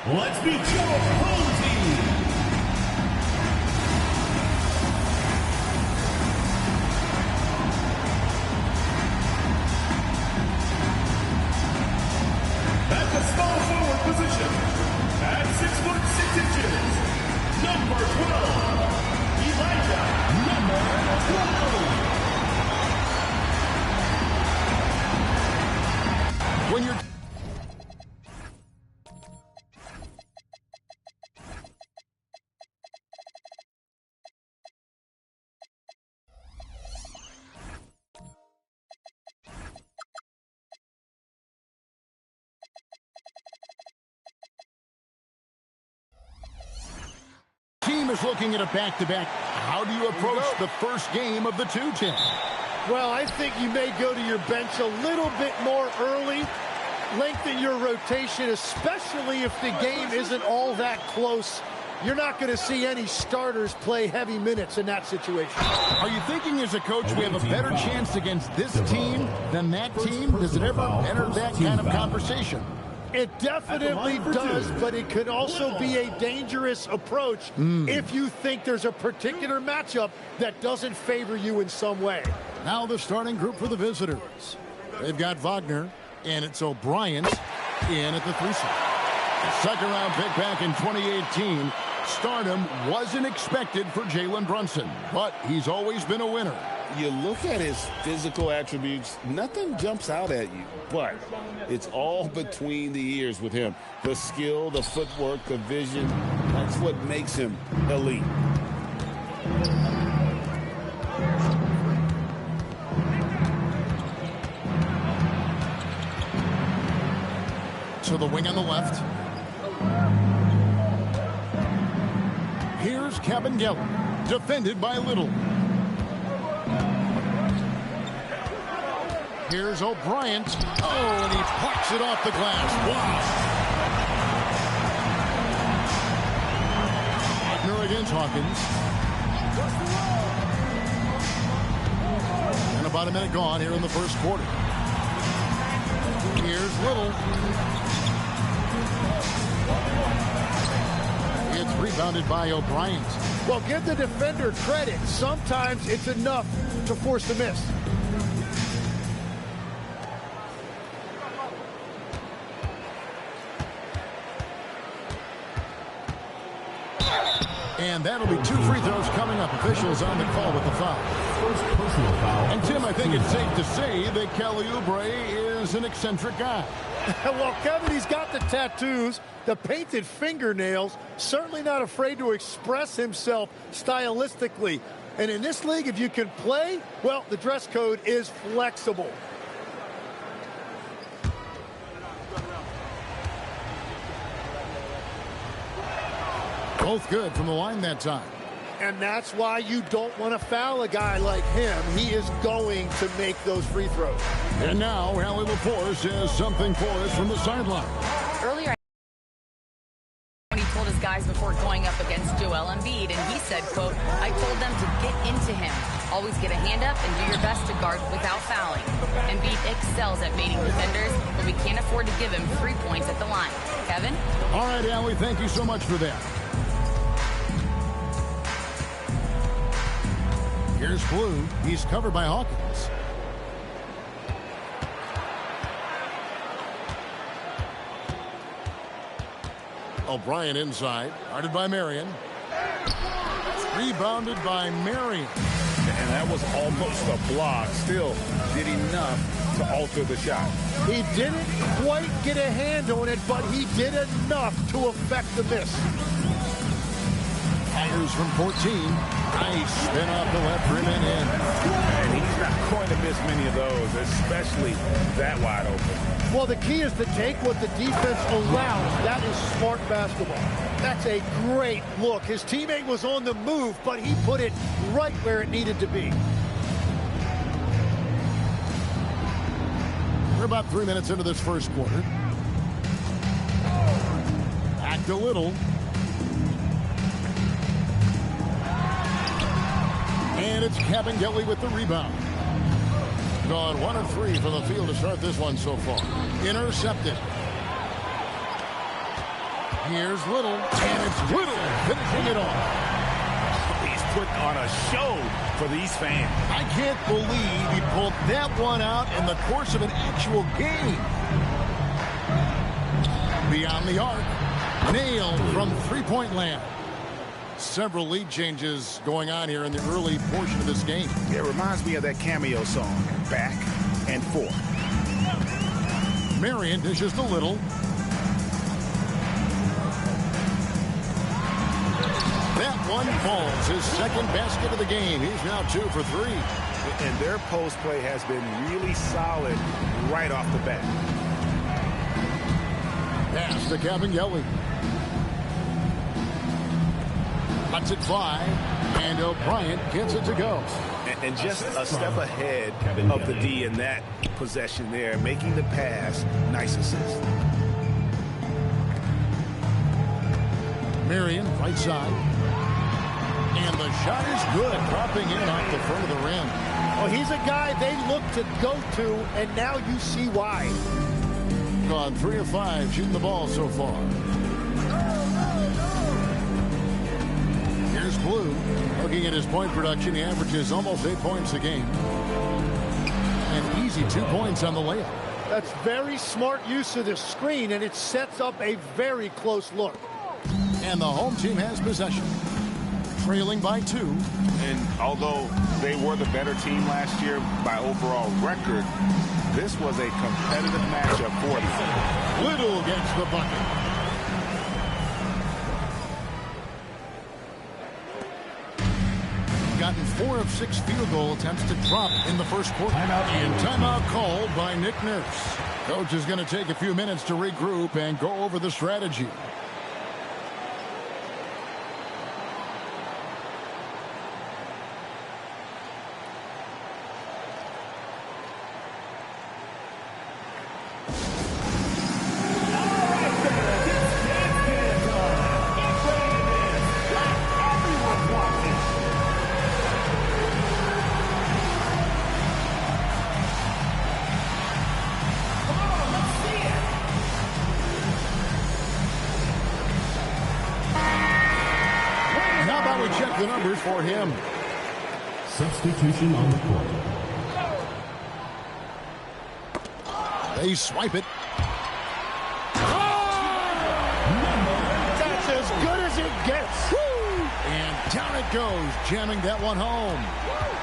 Let's meet your home team. At the small forward position, at 6'6", number 12, Elijah, number 12. When you're team is looking at a back-to-back. How do you approach the first game of the 2-10? Well, I think you may go to your bench a little bit more early, lengthen your rotation, especially if the game isn't all that close. You're not going to see any starters play heavy minutes in that situation. Are you thinking as a coach we have a better chance against this team than that team? Does it ever enter that kind of conversation? It definitely does, but it could also be a dangerous approach if you think there's a particular matchup that doesn't favor you in some way. Now the starting group for the visitors. They've got Wagner, and it's O'Brien's in at the 3 slot. The second-round pick back in 2018. Stardom wasn't expected for Jalen Brunson, but he's always been a winner. You look at his physical attributes, nothing jumps out at you, but it's all between the ears with him. The skill, the footwork, the vision, that's what makes him elite. To the wing on the left. Here's Cabangel, defended by Little. Here's O'Brien. Oh, and he plucks it off the glass. Wow. Wagner against Hawkins. And about a minute gone here in the first quarter. Here's Little. It's rebounded by O'Brien. Well, give the defender credit. Sometimes it's enough to force a miss. And that'll be 2 free throws coming up. Officials on the call with the foul. First personal foul. And, Tim, I think it's safe to say that Kelly Oubre is an eccentric guy. Well, Kevin, he's got the tattoos, the painted fingernails, certainly not afraid to express himself stylistically. And in this league, if you can play, well, the dress code is flexible. Both good from the line that time. And that's why you don't want to foul a guy like him. He is going to make those free throws. And now, Allie LaForce has something for us from the sideline. Earlier, he told his guys before going up against Joel Embiid, and he said, quote, I told them to get into him. Always get a hand up and do your best to guard without fouling. Embiid excels at baiting defenders, but we can't afford to give him 3 points at the line. Kevin? All right, Allie, thank you so much for that. Here's Blue. He's covered by Hawkins. O'Brien inside. Guarded by Marion. Rebounded by Marion. And that was almost a block. Still did enough to alter the shot. He didn't quite get a hand on it, but he did enough to affect the miss. Fires from 14. Nice spin off the left rim and in. And he's not going to miss many of those, especially that wide open. Well, the key is to take what the defense allows. That is smart basketball. That's a great look. His teammate was on the move, but he put it right where it needed to be. We're about 3 minutes into this first quarter. Back to Little. And it's Cabangel with the rebound. Gone 1 of 3 from the field to start this one so far. Intercepted. Here's Little, and it's Little finishing it off. He's putting on a show for these fans. I can't believe he pulled that one out in the course of an actual game. Beyond the arc, nailed from three-point land. Several lead changes going on here in the early portion of this game. It reminds me of that cameo song, Back and Forth. Marion dishes to Little. That one falls, his second basket of the game. He's now 2 for 3. And their post play has been really solid right off the bat. Pass to Cavangeli. Lets it fly, and O'Brien gets it to go. And just a step ahead of the D in that possession there, making the pass. Nice assist. Marion, right side. And the shot is good, dropping in off the front of the rim. Well, he's a guy they look to go to, and now you see why. Gone 3 of 5 shooting the ball so far. Here's Blue. Looking at his point production, he averages almost 8 points a game. And easy 2 points on the layup. That's very smart use of the screen, and it sets up a very close look. And the home team has possession. Trailing by 2. And although they were the better team last year by overall record, this was a competitive matchup for them. Little gets the bucket. Gotten 4 of 6 field goal attempts to drop in the first quarter. And timeout called by Nick Nurse. Coach is going to take a few minutes to regroup and go over the strategy. The numbers for him. Substitution on the court. They swipe it. That's as good as it gets. Woo! And down it goes, jamming that one home.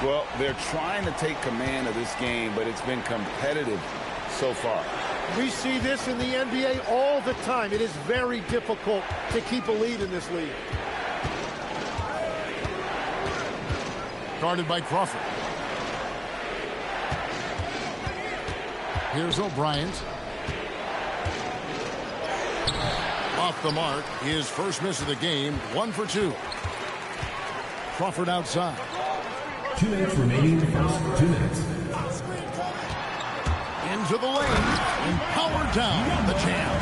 Well, they're trying to take command of this game, but it's been competitive so far. We see this in the NBA all the time. It is very difficult to keep a lead in this league. Guarded by Crawford. Here's O'Brien. Off the mark. His first miss of the game. 1 for 2. Crawford outside. 2 minutes remaining in the first. 2 minutes. Into the lane. And powered down the champ.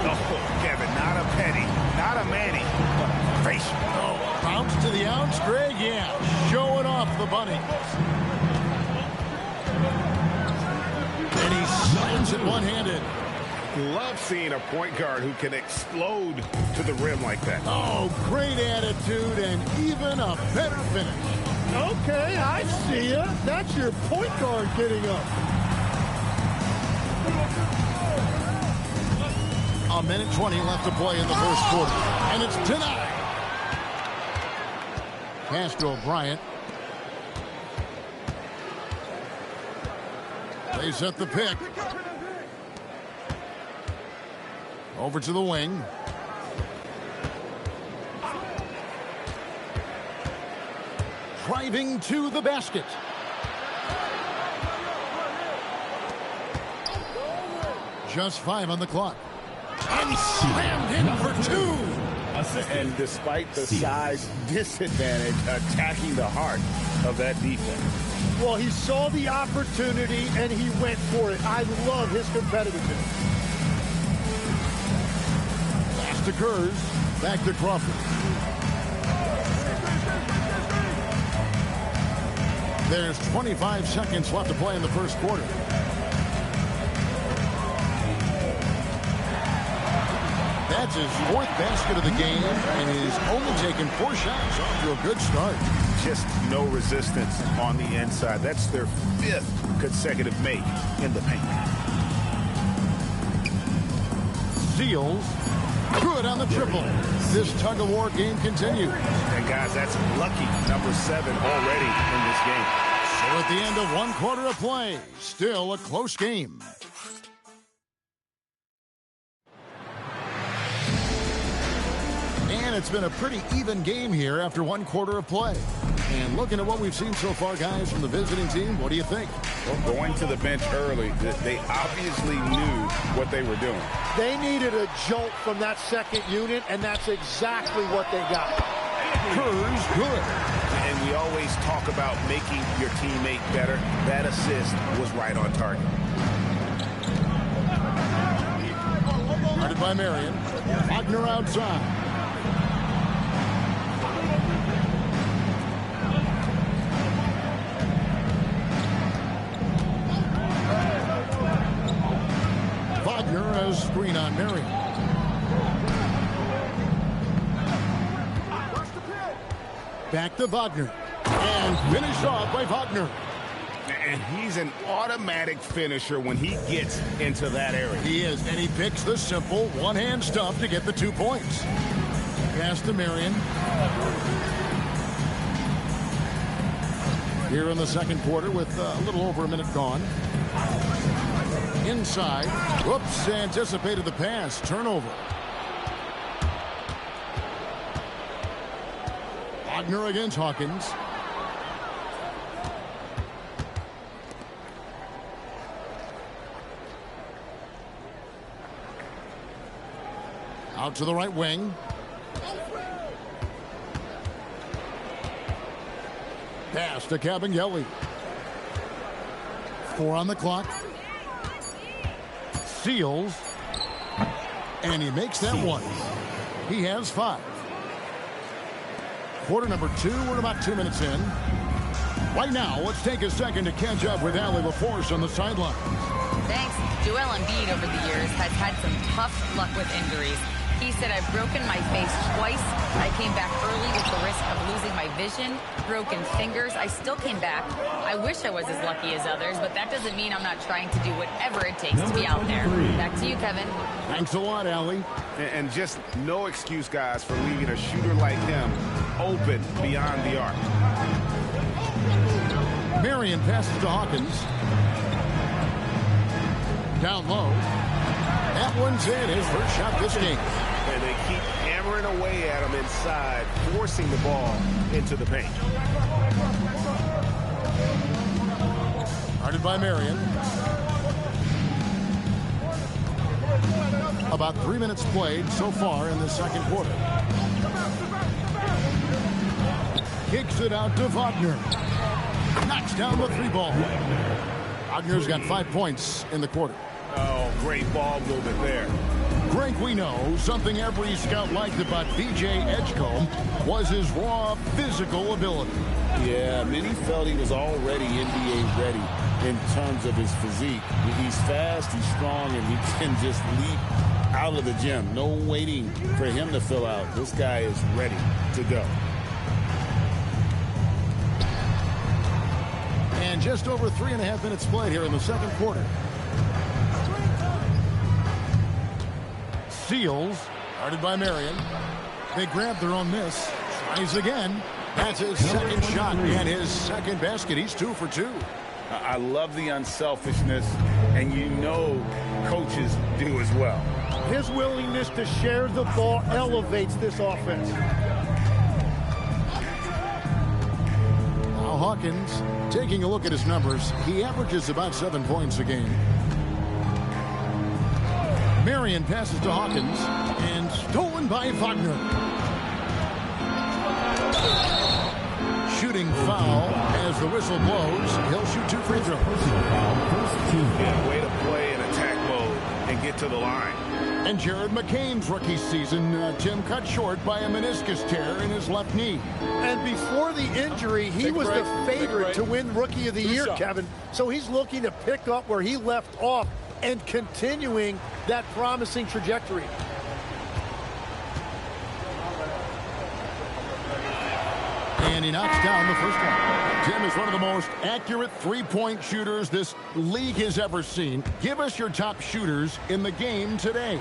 Oh, Kevin, not a penny. Not a Manny. But a facial. Oh, bounce to the ounce, Greg. Yeah. Showing off the bunny. And he slams it one-handed. Love seeing a point guard who can explode to the rim like that. Oh, great attitude and even a better finish. Okay, I see ya. That's your point guard getting up. A minute 20 left to play in the first quarter. And it's denied. Pass to O'Brien. They set the pick. Over to the wing. Driving to the basket. Just 5 on the clock. And slammed in for 2. And despite the size disadvantage, attacking the heart of that defense. Well, he saw the opportunity and he went for it. I love his competitiveness. Pass to Kurz. Back to Crawford. There's 25 seconds left to play in the first quarter. That That's his 4th basket of the game, and he's only taken 4 shots off to a good start. Just no resistance on the inside. That's their 5th consecutive make in the paint. Seals. Good on the triple. This tug-of-war game continues. And, guys, that's lucky number 7 already in this game. So at the end of 1 quarter of play, still a close game. And it's been a pretty even game here after 1 quarter of play. And looking at what we've seen so far, guys, from the visiting team, what do you think? Well, going to the bench early, they obviously knew what they were doing. They needed a jolt from that second unit, and that's exactly what they got. Kerr's good. And we always talk about making your teammate better. That assist was right on target. Guarded by Marion. Wagner outside. Wagner has screen on Marion. Back to Wagner. And finished off by Wagner. And he's an automatic finisher when he gets into that area. He is, and he picks the simple one-hand stuff to get the 2 points. Pass to Marion. Here in the second quarter with a little over a minute gone. Inside. Whoops, anticipated the pass. Turnover. Wagner against Hawkins. Out to the right wing. Pass to Cabangeli. 4 on the clock. Seals. And he makes that one. He has 5. Quarter number 2. We're about 2 minutes in. Right now, let's take a second to catch up with Allie LaForce on the sideline. Thanks. Joel Embiid over the years has had some tough luck with injuries. He said, I've broken my face twice. I came back early with the risk of losing my vision, broken fingers. I still came back. I wish I was as lucky as others, but that doesn't mean I'm not trying to do whatever it takes to be out there. Back to you, Kevin. Thanks a lot, Allie. And just no excuse, guys, for leaving a shooter like him open beyond the arc. Marion passes to Hawkins. Down low. That one's in. His first shot this game. And they keep hammering away at him inside, forcing the ball into the paint. Guarded by Marion. About 3 minutes played so far in the second quarter. Kicks it out to Wagner. Knocks down the 3-ball. Wagner's got 5 points in the quarter. Oh, great ball movement there. Greg, we know something every scout liked about B.J. Edgecombe was his raw physical ability. Yeah, many felt he was already NBA ready in terms of his physique. He's fast, he's strong, and he can just leap out of the gym. No waiting for him to fill out. This guy is ready to go. And just over 3.5 minutes played here in the second quarter. Seals, guarded by Marion. They grab their own miss. Tries again. That's his second shot and his second basket. He's 2 for 2. I love the unselfishness, and you know coaches do as well. His willingness to share the ball elevates this offense. Now Hawkins, taking a look at his numbers, he averages about 7 points a game. Marion passes to Hawkins, and stolen by Wagner. Shooting foul as the whistle blows. He'll shoot 2 free throws. Yeah, way to play in attack mode and get to the line. And Jared McCain's rookie season, Tim, cut short by a meniscus tear in his left knee. And before the injury, he was the favorite to win Rookie of the Year, Kevin. So he's looking to pick up where he left off and continuing that promising trajectory. And he knocks down the first one. Tim is one of the most accurate three-point shooters this league has ever seen. Give us your top shooters in the game today.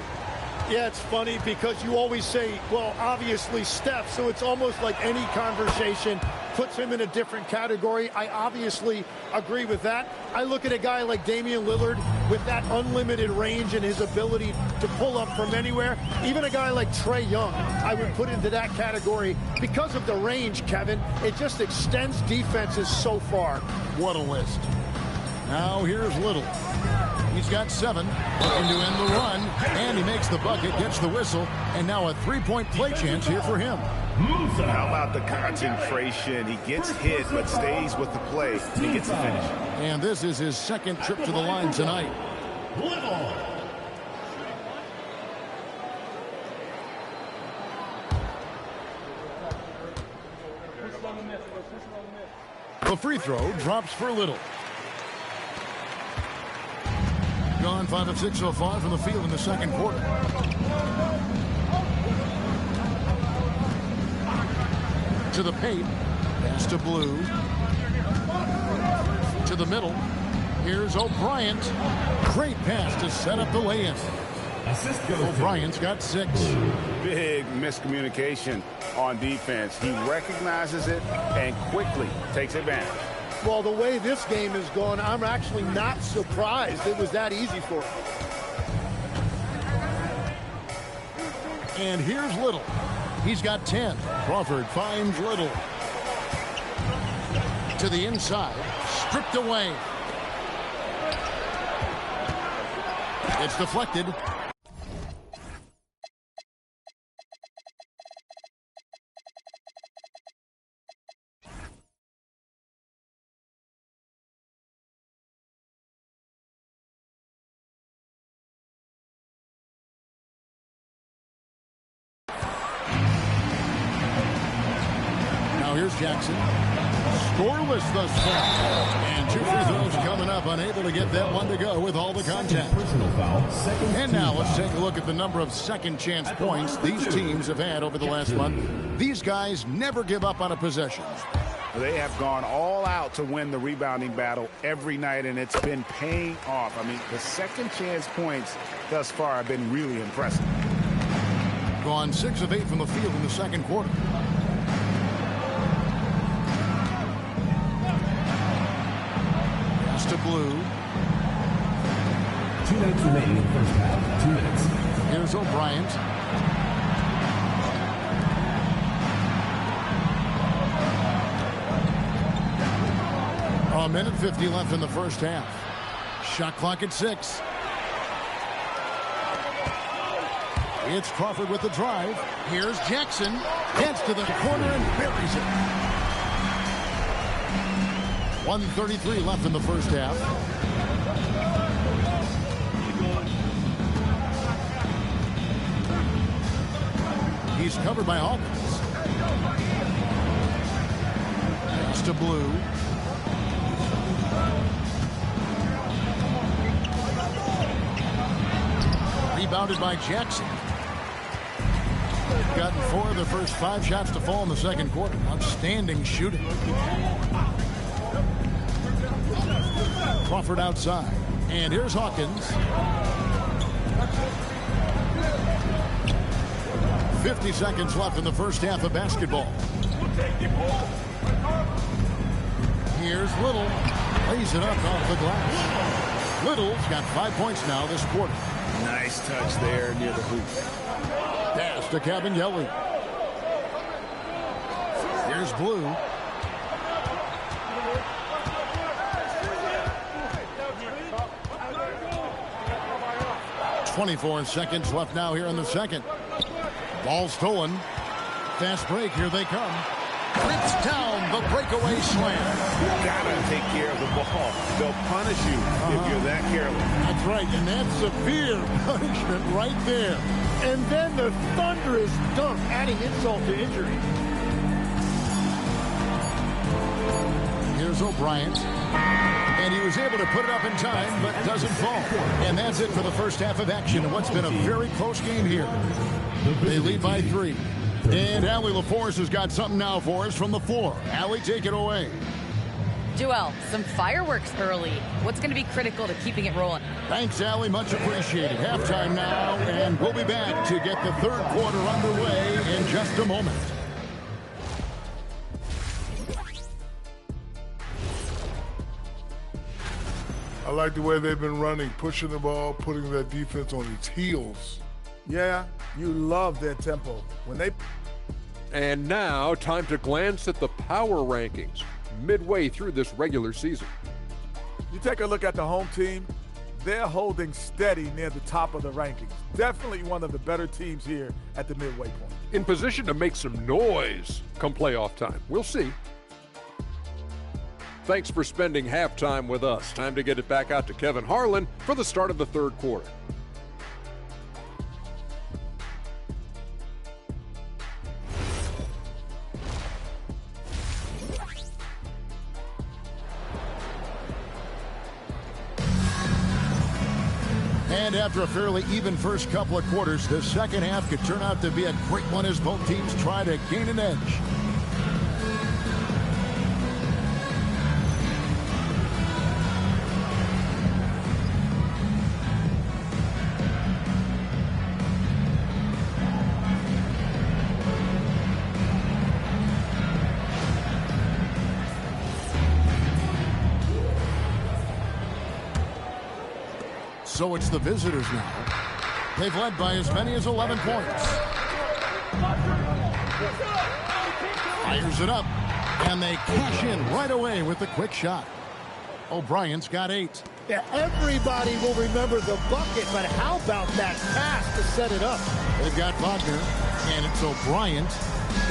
Yeah, it's funny because you always say, well, obviously Steph, so it's almost like any conversation puts him in a different category. I obviously agree with that. I look at a guy like Damian Lillard with that unlimited range and his ability to pull up from anywhere. Even a guy like Trae Young, I would put into that category because of the range, Kevin. It just extends defenses so far. What a list. Now here's Little. He's got 7, looking to end the run, and he makes the bucket, gets the whistle, and now a three-point play chance here for him. How about the concentration? He gets hit, but stays with the play. He gets the finish. And this is his second trip to the line tonight. The free throw drops for Little. Gone 5 of 6 so far from the field in the second quarter. To the paint. Pass to Blue. To the middle. Here's O'Brien. Great pass to set up the lay-in. O'Brien's got 6. Big miscommunication on defense. He recognizes it and quickly takes advantage. Well, the way this game is going, I'm actually not surprised it was that easy for him. And here's Little. He's got 10. Crawford finds Little. To the inside. Stripped away. It's deflected. Here's Jackson. Scoreless thus far. And 2 free throws coming up. Unable to get that one to go with all the contact. Personal foul. And now let's take a look at the number of second chance points these teams have had over the last month. These guys never give up on a possession. They have gone all out to win the rebounding battle every night, and it's been paying off. I mean, the second chance points thus far have been really impressive. Gone 6 of 8 from the field in the second quarter. To Blue. 2 minutes remaining in the first half. 2 minutes. Here's O'Brien. A minute 50 left in the first half. Shot clock at 6. It's Crawford with the drive. Here's Jackson. Gets to the corner and buries it. 1:33 left in the first half. He's covered by Hawkins. Pass to Blue. Rebounded by Jackson. Gotten 4 of the first 5 shots to fall in the second quarter. Outstanding shooting. Crawford outside. And here's Hawkins. 50 seconds left in the first half of basketball. Here's Little. Lays it up off the glass. Little's got 5 points now this quarter. Nice touch there near the hoop. Pass to Cabinelli. Here's Blue. 24 seconds left now here in the second. Ball stolen. Fast break. Here they come. Rips down the breakaway slam. Gotta take care of the ball. They'll punish you if you're that careless. That's right, and that's severe punishment right there. And then the thunderous dunk, adding insult to injury. Here's O'Brien. And he was able to put it up in time, but doesn't fall. And that's it for the first half of action in what's been a very close game here. They lead by 3. And Allie LaForce has got something now for us from the floor. Allie, take it away. Joel, some fireworks early. What's going to be critical to keeping it rolling? Thanks, Allie. Much appreciated. Halftime now, and we'll be back to get the third quarter underway in just a moment. I like the way they've been running, pushing the ball, putting their defense on its heels. Yeah, you love their tempo. And now, time to glance at the power rankings midway through this regular season. You take a look at the home team, they're holding steady near the top of the rankings. Definitely one of the better teams here at the midway point. In position to make some noise come playoff time. We'll see. Thanks for spending halftime with us. Time to get it back out to Kevin Harlan for the start of the third quarter. And after a fairly even first couple of quarters, the second half could turn out to be a great one as both teams try to gain an edge. So it's the visitors now. They've led by as many as 11 points. Fires it up, and they cash in right away with a quick shot. O'Brien's got 8. Yeah, everybody will remember the bucket, but how about that pass to set it up? They've got Wagner, and it's O'Brien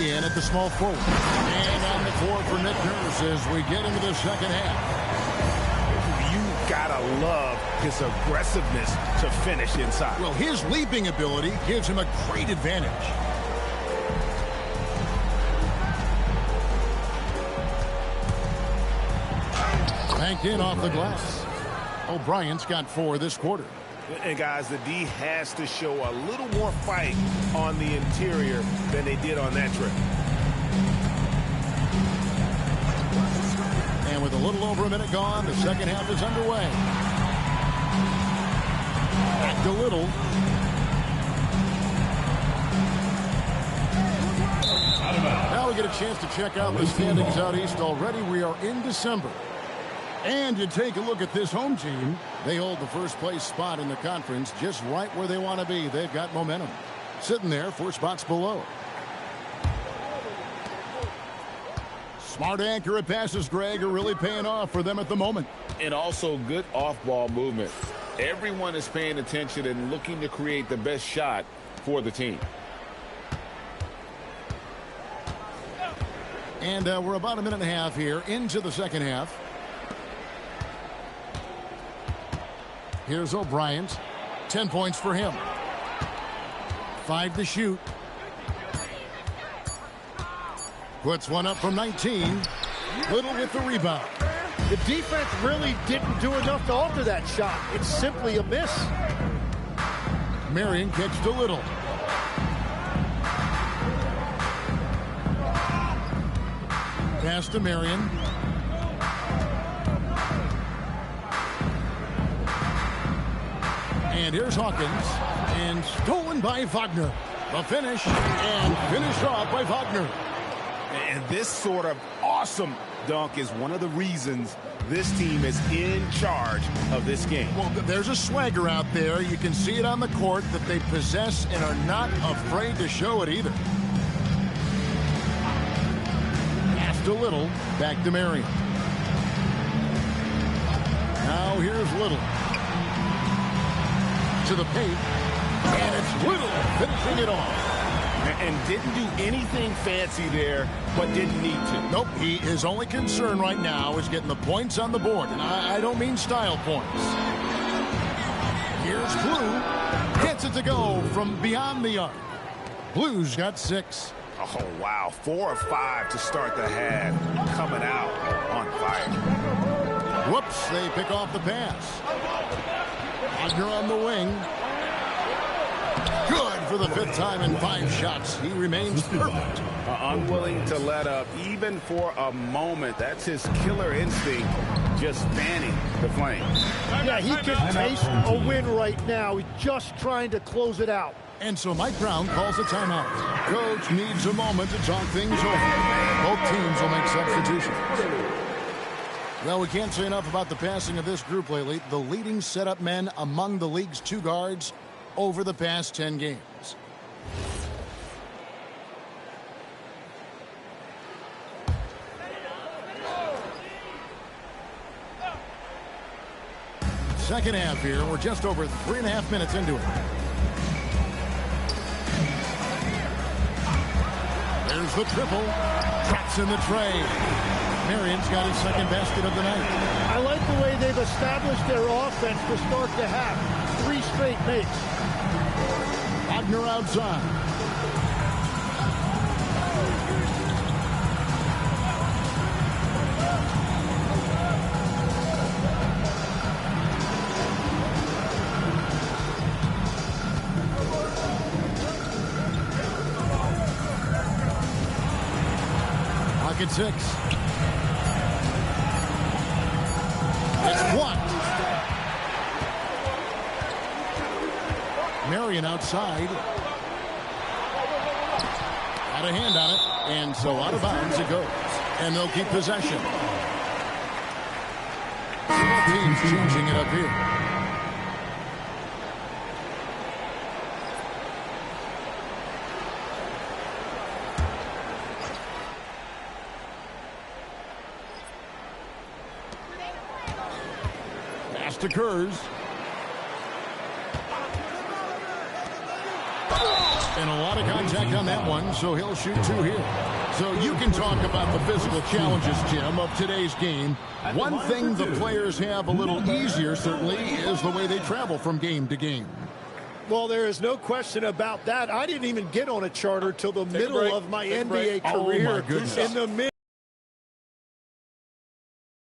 in at the small forward. And on the floor for Nick Nurse as we get into the second half. Gotta love his aggressiveness to finish inside. Well, his leaping ability gives him a great advantage. Banked in off the glass. O'Brien's got 4 this quarter. And guys, the D has to show a little more fight on the interior than they did on that trip. And with a little over a minute gone, the second half is underway. Back to Little. Now we get a chance to check out the standings out east already. We are in December. And you take a look at this home team. They hold the first place spot in the conference just right where they want to be. They've got momentum. Sitting there 4 spots below. Smart accurate passes, Greg, are really paying off for them at the moment. And also good off-ball movement. Everyone is paying attention and looking to create the best shot for the team. And we're about a minute and a half here into the second half. Here's O'Brien. 10 points for him. 5 to shoot. Puts one up from 19. Little with the rebound. The defense really didn't do enough to alter that shot. It's simply a miss. Marion kicks to Little. Pass to Marion. And here's Hawkins. And stolen by Wagner. The finish. And finished off by Wagner. And this sort of awesome dunk is one of the reasons this team is in charge of this game. Well, there's a swagger out there. You can see it on the court that they possess and are not afraid to show it either. Pass to Little. Back to Marion. Now here's Little. To the paint. And it's Little finishing it off. And didn't do anything fancy there, but didn't need to. Nope, his only concern right now is getting the points on the board. And I don't mean style points. Here's Blue. Gets it to go from beyond the arc. Blue's got 6. Oh, wow. 4 of 5 to start the half. Coming out on fire. Whoops, they pick off the pass. Wagner on the wing. Good for for the 5th time in 5 shots. He remains perfect. Unwilling to let up even for a moment. That's his killer instinct, just fanning the flame. Yeah, he can taste a win right now. He's just trying to close it out. And so Mike Brown calls a timeout. Coach needs a moment to talk things over. Both teams will make substitutions. Well, we can't say enough about the passing of this group lately. The leading setup men among the league's 2 guards over the past 10 games. Second half here. We're just over 3.5 minutes into it. There's the triple. Traps in the tray. Marion's got his second basket of the night. I like the way they've established their offense to start the half. 3 straight makes. Wagner outside. Pocket 6. It's blocked. Marion outside. Had a hand on it, and so out of bounds it goes. And they'll keep possession. Both teams changing it up here. Pass to Kurz. And a lot of contact on that one, so he'll shoot 2 here. So you can talk about the physical challenges, Jim, of today's game. One thing the players have a little easier, certainly, is the way they travel from game to game. Well, there is no question about that. I didn't even get on a charter till the middle of my NBA career. Oh, my goodness. In the mid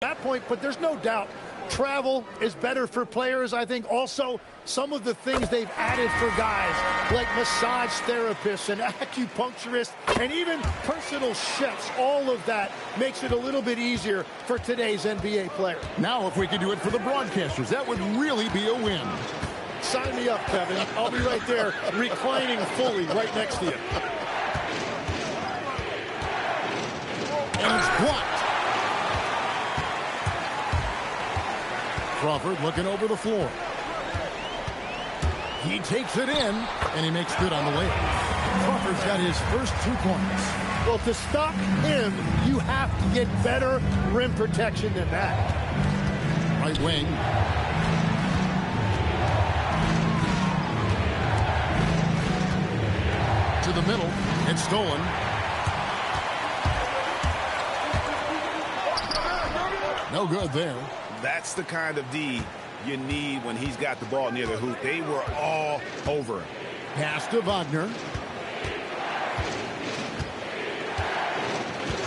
that point, but there's no doubt travel is better for players. I think also some of the things they've added for guys like massage therapists and acupuncturists and even personal chefs, all of that makes it a little bit easier for today's NBA player. Now if we could do it for the broadcasters, that would really be a win. Sign me up, Kevin. I'll be right there reclining fully right next to you. And it's blocked. Crawford looking over the floor. He takes it in, and he makes good on the way. Crawford's got his first 2 points. Well, to stop him, you have to get better rim protection than that. Right wing. To the middle. It's stolen. No good there. That's the kind of D you need when he's got the ball near the hoop. They were all over him. Pass to Wagner.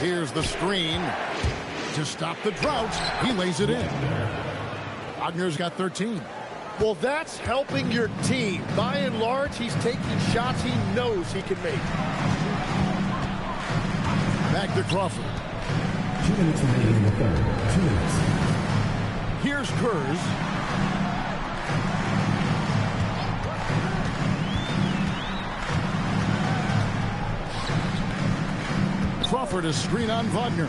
Here's the screen to stop the drought. He lays it in. Wagner's got 13. Well, that's helping your team. By and large, he's taking shots he knows he can make. Back to Crawford. 2 minutes remaining in the third. 2 minutes. Here's Kurz. Crawford is screen on Wagner.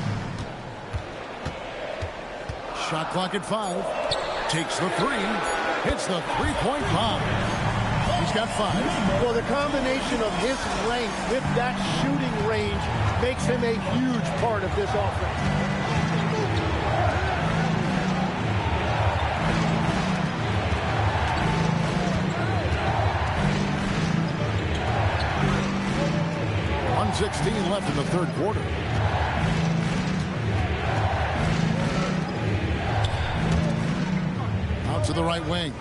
Shot clock at 5. Takes the 3. Hits the 3-point bomb. He's got 5. Well, the combination of his length with that shooting range makes him a huge part of this offense. .16 left in the third quarter. Out to the right wing.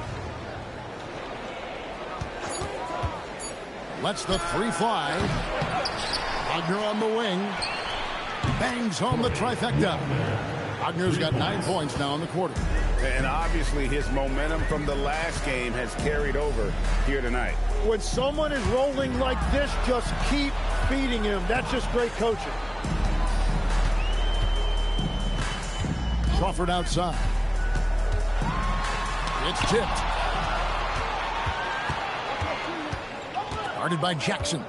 Lets the 3 fly. Wagner on the wing. Bangs home the trifecta. Wagner's got 9 points now in the quarter. And obviously his momentum from the last game has carried over here tonight. When someone is rolling like this, just keep feeding him. That's just great coaching. Crawford outside. It's tipped. Guarded by Jackson.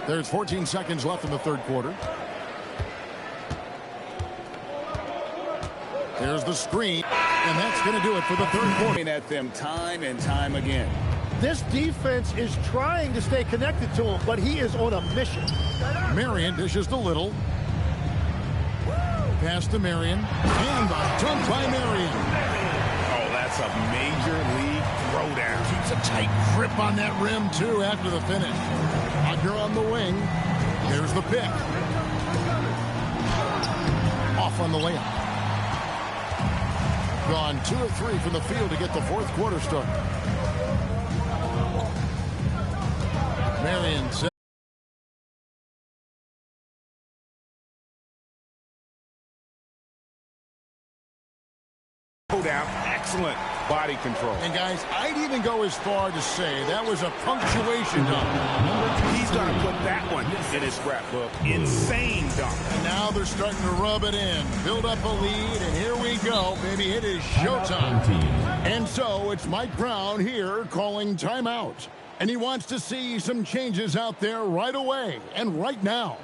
There's 14 seconds left in the third quarter. There's the screen, and that's going to do it for the third quarter. At them time and time again. This defense is trying to stay connected to him, but he is on a mission. Marion dishes to Little. Pass to Marion. And a dunk by Marion. Oh, that's a major league throwdown. Keeps a tight grip on that rim, too, after the finish. Wagner on the wing. There's the pick. Off on the layup. Gone 2 of 3 from the field to get the fourth quarter started. Marion set. Down, excellent body control. And guys, I'd even go as far to say that was a punctuation dunk. He's going to put that one in his scrapbook. Insane dunk. And now they're starting to rub it in, build up a lead, and here we go, baby. It is showtime. And so it's Mike Brown here calling timeout. And he wants to see some changes out there right away and right now.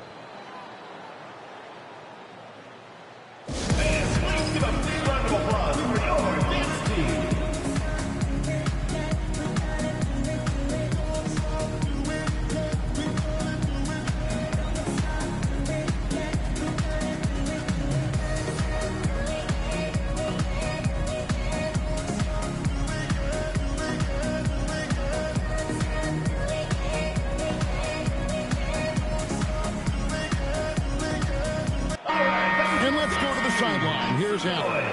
Sideline. Here's Allen.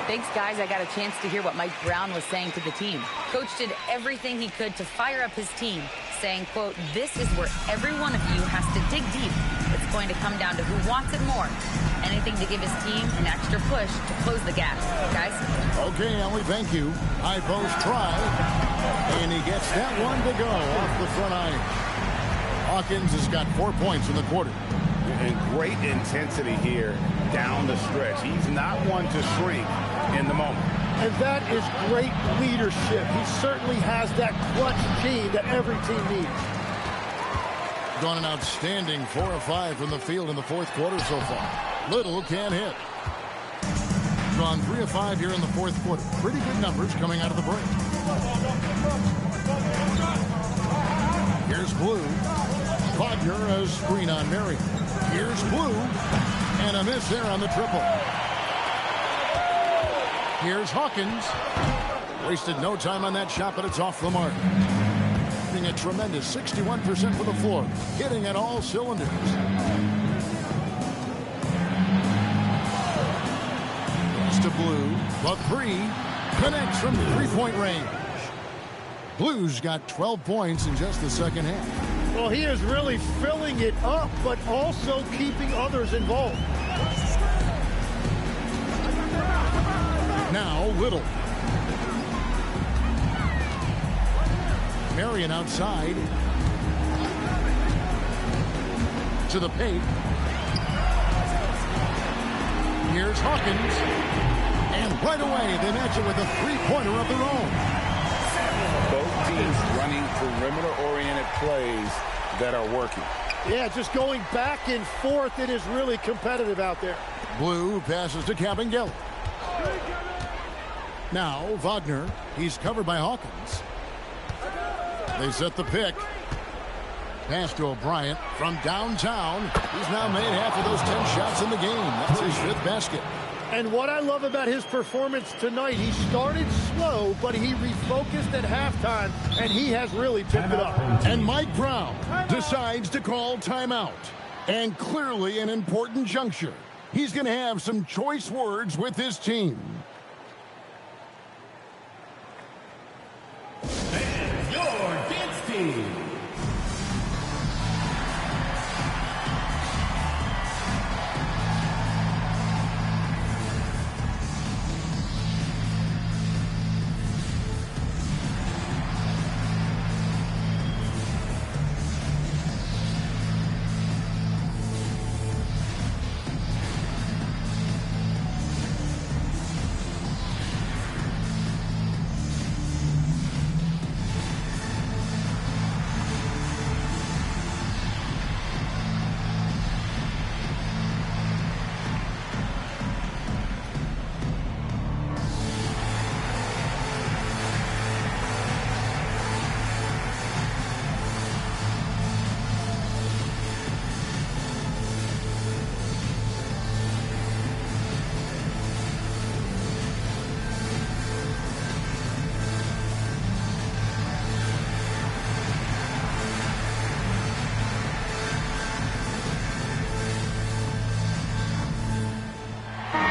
Thanks, guys. I got a chance to hear what Mike Brown was saying to the team. Coach did everything he could to fire up his team, saying, quote, "This is where every one of you has to dig deep. It's going to come down to who wants it more. Anything to give his team an extra push to close the gap." Guys? Okay, Ellie, thank you. High post try. And he gets that one to go off the front iron. Hawkins has got 4 points in the quarter. And great intensity here down the stretch. He's not one to shrink in the moment. And that is great leadership. He certainly has that clutch gene that every team needs. Gone an outstanding 4 of 5 from the field in the fourth quarter so far. Little can't hit. Gone 3 of 5 here in the fourth quarter. Pretty good numbers coming out of the break. Here's Blue. Wagner, a screen on Marion. Here's Blue. And a miss there on the triple. Here's Hawkins. Wasted no time on that shot, but it's off the mark. Hitting a tremendous 61% from the floor. Hitting at all cylinders. It's to Blue. The three connects from three-point range. Blues got 12 points in just the second half. Well, he is really filling it up, but also keeping others involved. Now, Little. Marion outside. To the paint. Here's Hawkins. And right away, they match it with a three-pointer of their own. Both teams running perimeter-oriented plays that are working. Yeah, just going back and forth. It is really competitive out there. Blue passes to Kabengele. Now, Wagner. He's covered by Hawkins. They set the pick. Pass to O'Brien from downtown. He's now made half of those 10 shots in the game. That's his 5th basket. And what I love about his performance tonight, he started slow, but he refocused at halftime, and he has really picked it up. And Mike Brown decides to call timeout. And clearly an important juncture. he's going to have some choice words with his team. And your dance team.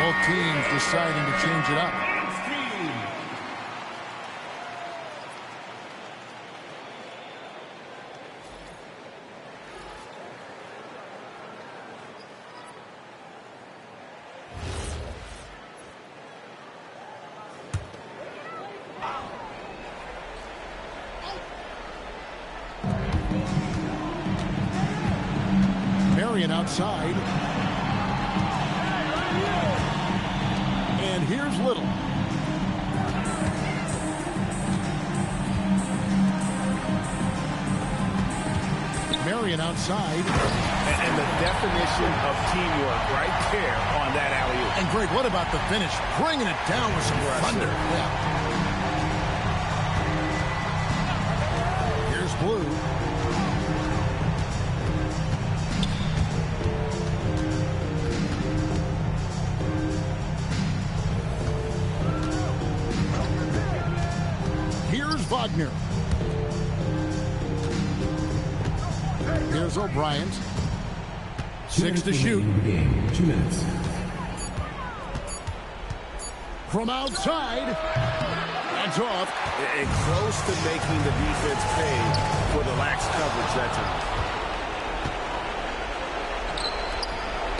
Both teams deciding to change it up. Marion outside. And here's Little. Marion outside. And the definition of teamwork right there on that alley-oop. And Greg, what about the finish? Bringing it down with some thunder. Yeah. Here's Blue. Wagner. Here's O'Brien. 6 to shoot. 2 minutes. From outside. That's off. And close to making the defense pay for the lax coverage that time.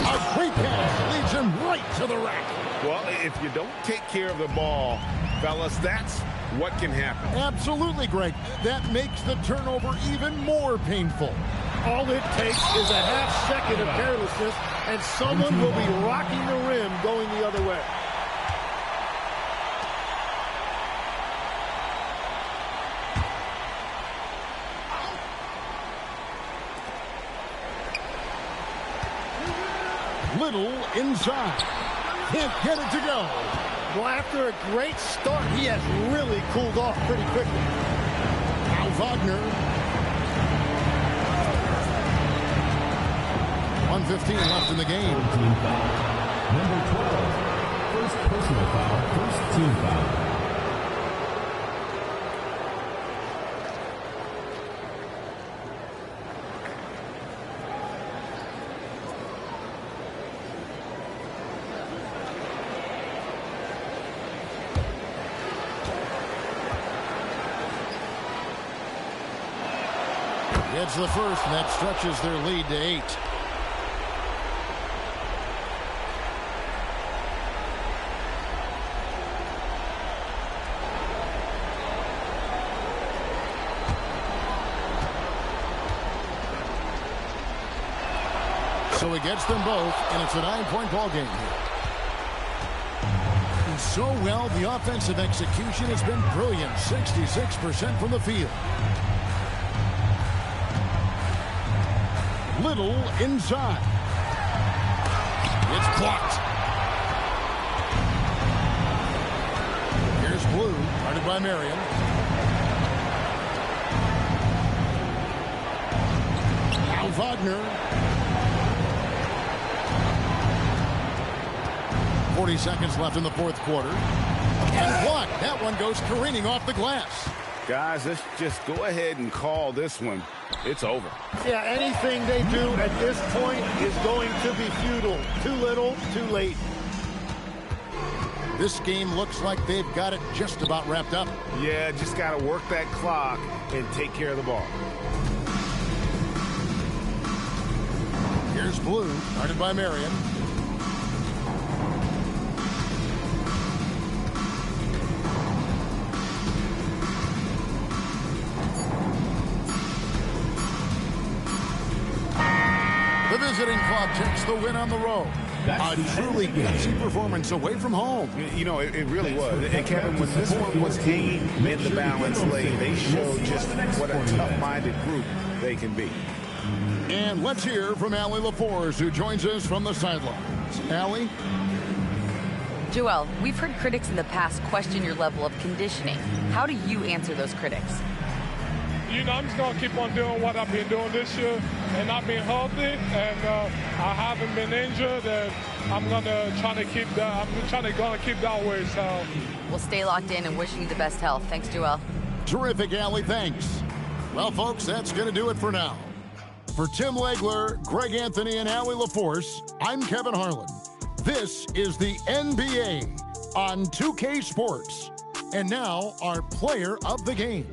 A quick pass leads him right to the rack. Well, if you don't take care of the ball, fellas, that's what can happen. Absolutely, Greg. That makes the turnover even more painful. All it takes is a half second of carelessness, and someone will be rocking the rim going the other way. Little inside. Can't get it to go. Well, after a great start, he has really cooled off pretty quickly. Now Wagner. 1:15 left in the game. Number 12. First personal foul. First team foul. It's the first, and that stretches their lead to 8. So he gets them both, and it's a 9-point ball game here. And so well, the offensive execution has been brilliant. 66% from the field. Little inside. It's blocked. Here's Blue, guarded by Marion. Now Wagner. 40 seconds left in the fourth quarter. And blocked. That one goes careening off the glass. Guys, let's just go ahead and call this one it's over. Yeah, anything they do at this point is going to be futile. Too little, too late. This game looks like they've got it just about wrapped up. Yeah, just got to work that clock and take care of the ball. Here's blue, guarded by Marion. The visiting club takes the win on the road. A truly gutsy performance away from home. You know, it really was. And Kevin, when this one was hanging in the balance lane, they showed just what a tough-minded group they can be. And let's hear from Allie LaForce, who joins us from the sidelines. Allie? Joel, we've heard critics in the past question your level of conditioning. How do you answer those critics? You know, I'm just going to keep on doing what I've been doing this year, and I've been healthy, and I haven't been injured, and I'm going to try to keep that. I'm trying to keep that way. So we'll stay locked in and wishing you the best health. Thanks, Joel. Terrific, Allie. Thanks. Well, folks, that's going to do it for now. For Tim Legler, Greg Anthony, and Allie LaForce, I'm Kevin Harlan. This is the NBA on 2K Sports. And now, our player of the game.